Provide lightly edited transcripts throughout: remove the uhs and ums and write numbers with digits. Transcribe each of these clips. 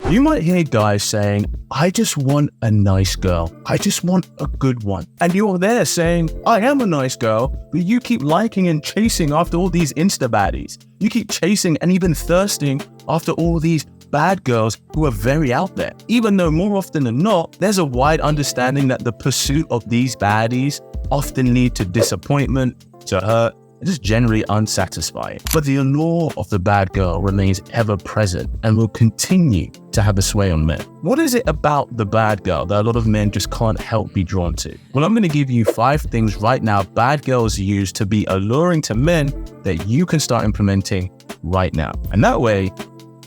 You might hear guys saying, I just want a nice girl. I just want a good one. And you're there saying, I am a nice girl, but you keep liking and chasing after all these Insta baddies. You keep chasing and even thirsting after all these bad girls who are very out there. Even though more often than not, there's a wide understanding that the pursuit of these baddies often lead to disappointment, to hurt, and just generally unsatisfying. But the allure of the bad girl remains ever present and will continue to have a sway on men. What is it about the bad girl that a lot of men just can't help be drawn to? Well, I'm going to give you 5 things right now bad girls use to be alluring to men that you can start implementing right now. And that way,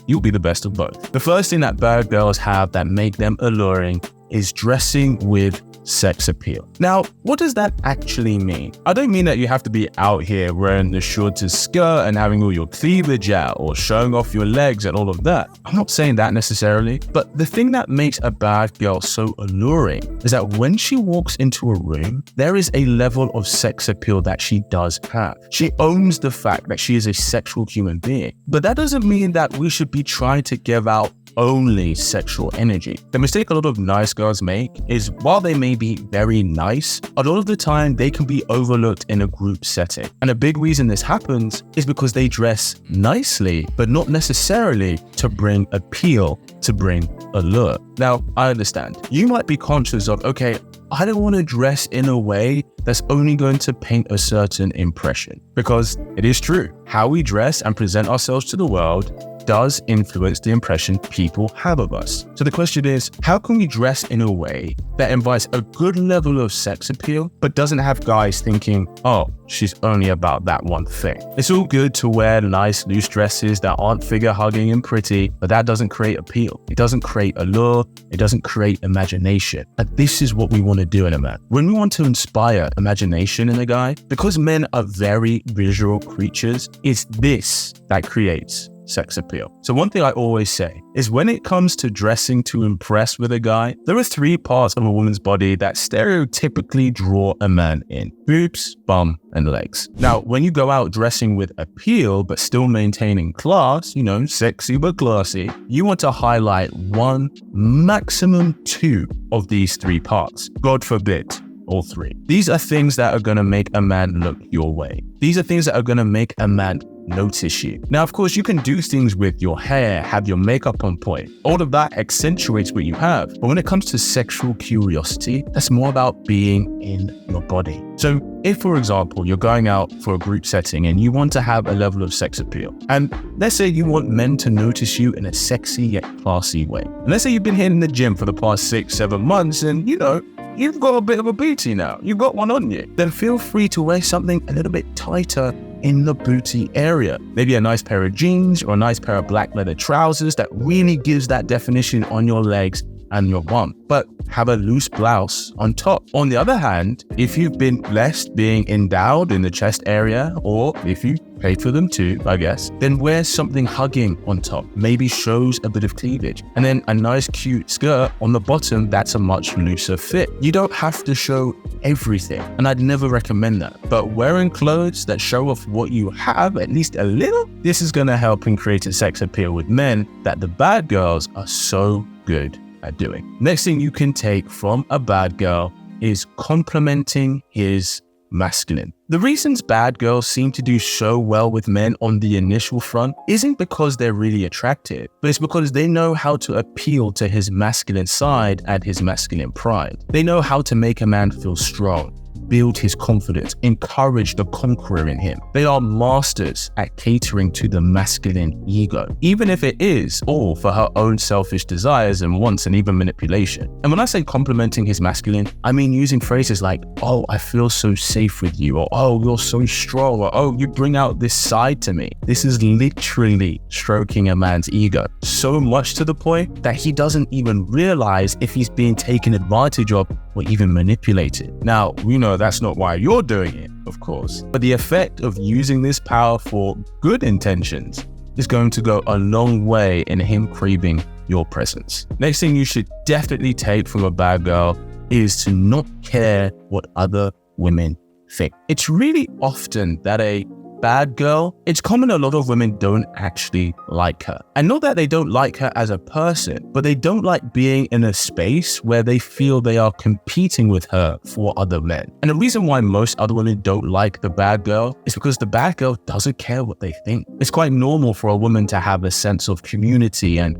you'll be the best of both. The first thing that bad girls have that make them alluring is dressing with sex appeal. Now, what does that actually mean? I don't mean that you have to be out here wearing the shortest skirt and having all your cleavage out or showing off your legs and all of that. I'm not saying that necessarily, but the thing that makes a bad girl so alluring is that when she walks into a room, there is a level of sex appeal that she does have. She owns the fact that she is a sexual human being, but that doesn't mean that we should be trying to give out only sexual energy. The mistake a lot of nice girls make is while they may be very nice, a lot of the time they can be overlooked in a group setting. And a big reason this happens is because they dress nicely, but not necessarily to bring appeal, to bring allure. Now, I understand. You might be conscious of, okay, I don't want to dress in a way that's only going to paint a certain impression. Because it is true, how we dress and present ourselves to the world does influence the impression people have of us. So the question is, how can we dress in a way that invites a good level of sex appeal, but doesn't have guys thinking, oh, she's only about that one thing? It's all good to wear nice loose dresses that aren't figure hugging and pretty, but that doesn't create appeal. It doesn't create allure. It doesn't create imagination. And this is what we want to do in a man. When we want to inspire imagination in a guy, because men are very visual creatures, it's this that creates sex appeal. So one thing I always say is when it comes to dressing to impress with a guy, there are 3 parts of a woman's body that stereotypically draw a man in: boobs, bum, and legs. Now, when you go out dressing with appeal, but still maintaining class, sexy but classy, you want to highlight 1, maximum 2 of these 3 parts. God forbid, all 3. These are things that are going to make a man look your way. These are things that are going to make a man notice you. Now, of course, you can do things with your hair, have your makeup on point. All of that accentuates what you have. But when it comes to sexual curiosity, that's more about being in your body. So if, for example, you're going out for a group setting and you want to have a level of sex appeal, and let's say you want men to notice you in a sexy yet classy way. And let's say you've been hitting the gym for the past 6-7 months and, you've got a bit of a booty now. You've got one on you. Then feel free to wear something a little bit tighter in the booty area. Maybe a nice pair of jeans or a nice pair of black leather trousers that really gives that definition on your legs and your bum. But have a loose blouse on top. On the other hand, if you've been blessed being endowed in the chest area, or if you paid for them too, I guess, then wear something hugging on top. Maybe shows a bit of cleavage. And then a nice cute skirt on the bottom that's a much looser fit. You don't have to show everything, and I'd never recommend that. But wearing clothes that show off what you have, at least a little, this is going to help in creating sex appeal with men that the bad girls are so good at doing. Next thing you can take from a bad girl is complimenting his masculine. The reasons bad girls seem to do so well with men on the initial front isn't because they're really attractive, but it's because they know how to appeal to his masculine side and his masculine pride. They know how to make a man feel strong, build his confidence, encourage the conqueror in him. They are masters at catering to the masculine ego, even if it is all for her own selfish desires and wants and even manipulation. And when I say complimenting his masculine, I mean using phrases like, oh, I feel so safe with you, or oh, you're so strong, or oh, you bring out this side to me. This is literally stroking a man's ego, so much to the point that he doesn't even realize if he's being taken advantage of or even manipulated. Now, that's not why you're doing it, of course, but the effect of using this power for good intentions is going to go a long way in him craving your presence. Next thing you should definitely take from a bad girl is to not care what other women think. It's really often that a bad girl, it's common a lot of women don't actually like her. And not that they don't like her as a person, but they don't like being in a space where they feel they are competing with her for other men. And the reason why most other women don't like the bad girl is because the bad girl doesn't care what they think. It's quite normal for a woman to have a sense of community and,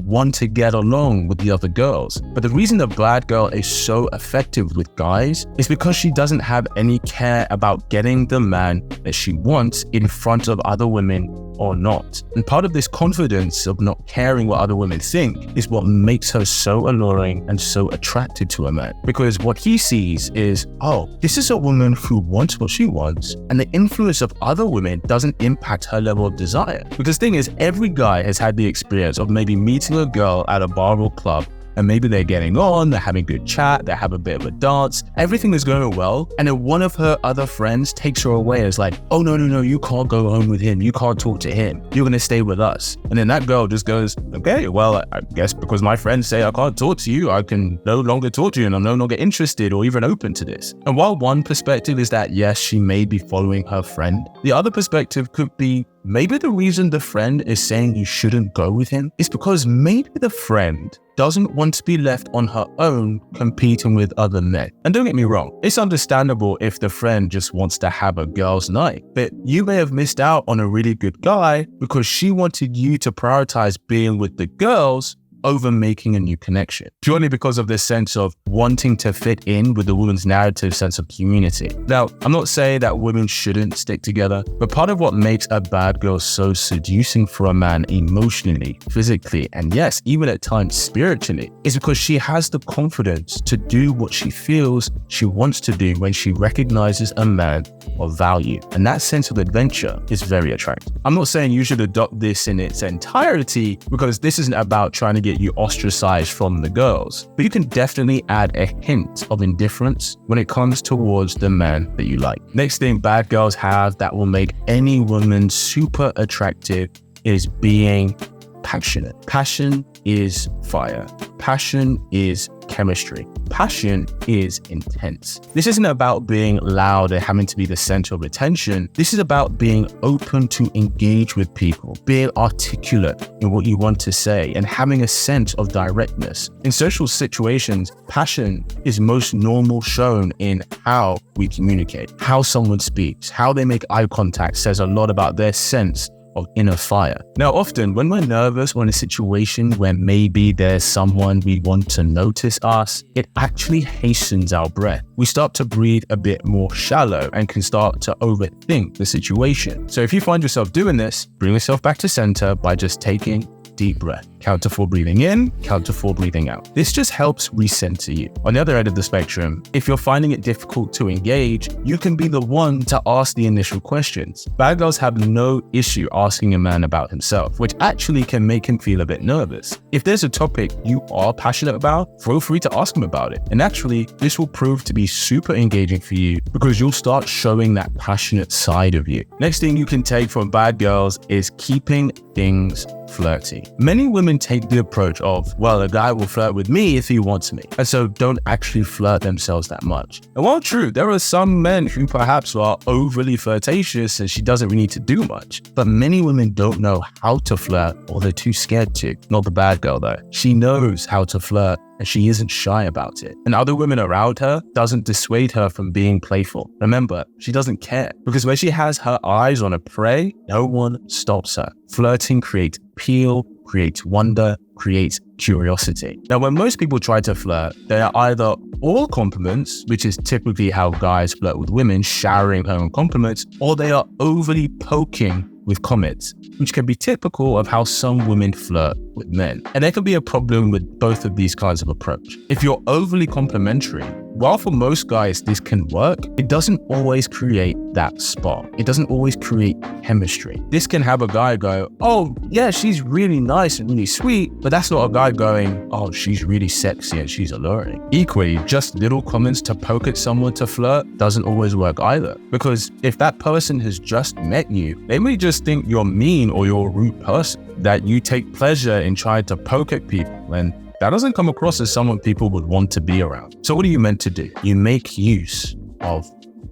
want to get along with the other girls. But the reason the bad girl is so effective with guys is because she doesn't have any care about getting the man that she wants in front of other women or not. And part of this confidence of not caring what other women think is what makes her so alluring and so attracted to a man. Because what he sees is, oh, this is a woman who wants what she wants, and the influence of other women doesn't impact her level of desire. Because the thing is, every guy has had the experience of maybe meeting a girl at a bar or club, and maybe they're getting on, they're having good chat, they have a bit of a dance, everything is going well, and then one of her other friends takes her away as like, oh no, you can't go home with him, you can't talk to him, you're gonna stay with us. And then that girl just goes, okay, well, I guess because my friends say I can't talk to you, I can no longer talk to you and I'm no longer interested or even open to this. And while one perspective is that yes, she may be following her friend, the other perspective could be maybe the reason the friend is saying you shouldn't go with him is because maybe the friend doesn't want to be left on her own competing with other men. And don't get me wrong, it's understandable if the friend just wants to have a girl's night, but you may have missed out on a really good guy because she wanted you to prioritize being with the girls over making a new connection, purely because of this sense of wanting to fit in with the woman's narrative sense of community. Now, I'm not saying that women shouldn't stick together, but part of what makes a bad girl so seducing for a man emotionally, physically, and yes, even at times spiritually, is because she has the confidence to do what she feels she wants to do when she recognizes a man of value. And that sense of adventure is very attractive. I'm not saying you should adopt this in its entirety, because this isn't about trying to get you ostracized from the girls, but you can definitely add a hint of indifference when it comes towards the man that you like. Next thing bad girls have that will make any woman super attractive is being passionate. Passion is fire. Passion is chemistry. Passion is intense. This isn't about being loud and having to be the center of attention. This is about being open to engage with people, being articulate in what you want to say, and having a sense of directness. In social situations, passion is most normal shown in how we communicate. How someone speaks, how they make eye contact says a lot about their sense of inner fire. Now, often when we're nervous or in a situation where maybe there's someone we want to notice us, it actually hastens our breath. We start to breathe a bit more shallow and can start to overthink the situation. So if you find yourself doing this, bring yourself back to center by just taking deep breath. Count to 4 breathing in, count to 4 breathing out. This just helps recenter you. On the other end of the spectrum, if you're finding it difficult to engage, you can be the one to ask the initial questions. Bad girls have no issue asking a man about himself, which actually can make him feel a bit nervous. If there's a topic you are passionate about, feel free to ask him about it. And actually, this will prove to be super engaging for you because you'll start showing that passionate side of you. Next thing you can take from bad girls is keeping things flirty. Many women take the approach of, well, a guy will flirt with me if he wants me, and so don't actually flirt themselves that much. And while true, there are some men who perhaps are overly flirtatious and she doesn't really need to do much, but many women don't know how to flirt or they're too scared to. Not the bad girl though. She knows how to flirt and she isn't shy about it. And other women around her doesn't dissuade her from being playful. Remember, she doesn't care, because when she has her eyes on a prey, no one stops her. Flirting creates appeal, creates wonder, creates curiosity. Now, when most people try to flirt, they are either all compliments, which is typically how guys flirt with women, showering her on compliments, or they are overly poking with comments, which can be typical of how some women flirt with men. And there can be a problem with both of these kinds of approach. If you're overly complimentary, while for most guys this can work, it doesn't always create that spark. It doesn't always create chemistry. This can have a guy go, oh yeah, she's really nice and really sweet, but that's not a guy going, oh, she's really sexy and she's alluring. Equally, just little comments to poke at someone to flirt doesn't always work either, because if that person has just met you, they may just think you're mean or you're a rude person, that you take pleasure in trying to poke at people, and that doesn't come across as someone people would want to be around. So what are you meant to do? You make use of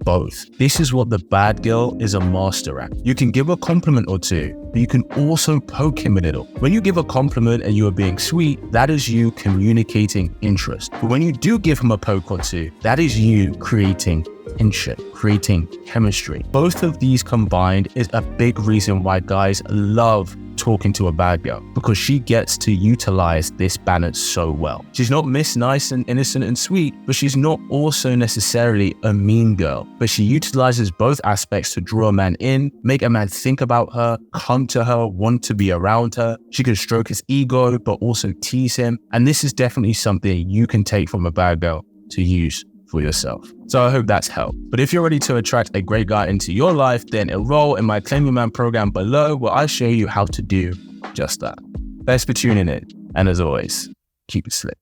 both. This is what the bad girl is a master at. You can give a compliment or two, but you can also poke him a little. When you give a compliment and you are being sweet, that is you communicating interest. But when you do give him a poke or two, that is you creating kinship, creating chemistry. Both of these combined is a big reason why guys love talking to a bad girl, because she gets to utilize this balance so well. She's not Miss Nice and innocent and sweet, but she's not also necessarily a mean girl. But she utilizes both aspects to draw a man in, make a man think about her, come to her, want to be around her. She can stroke his ego, but also tease him. And this is definitely something you can take from a bad girl to use for yourself. So I hope that's helped. But if you're ready to attract a great guy into your life, then enroll in my Claim Your Man program below, where I show you how to do just that. Thanks for tuning in. And as always, keep it slick.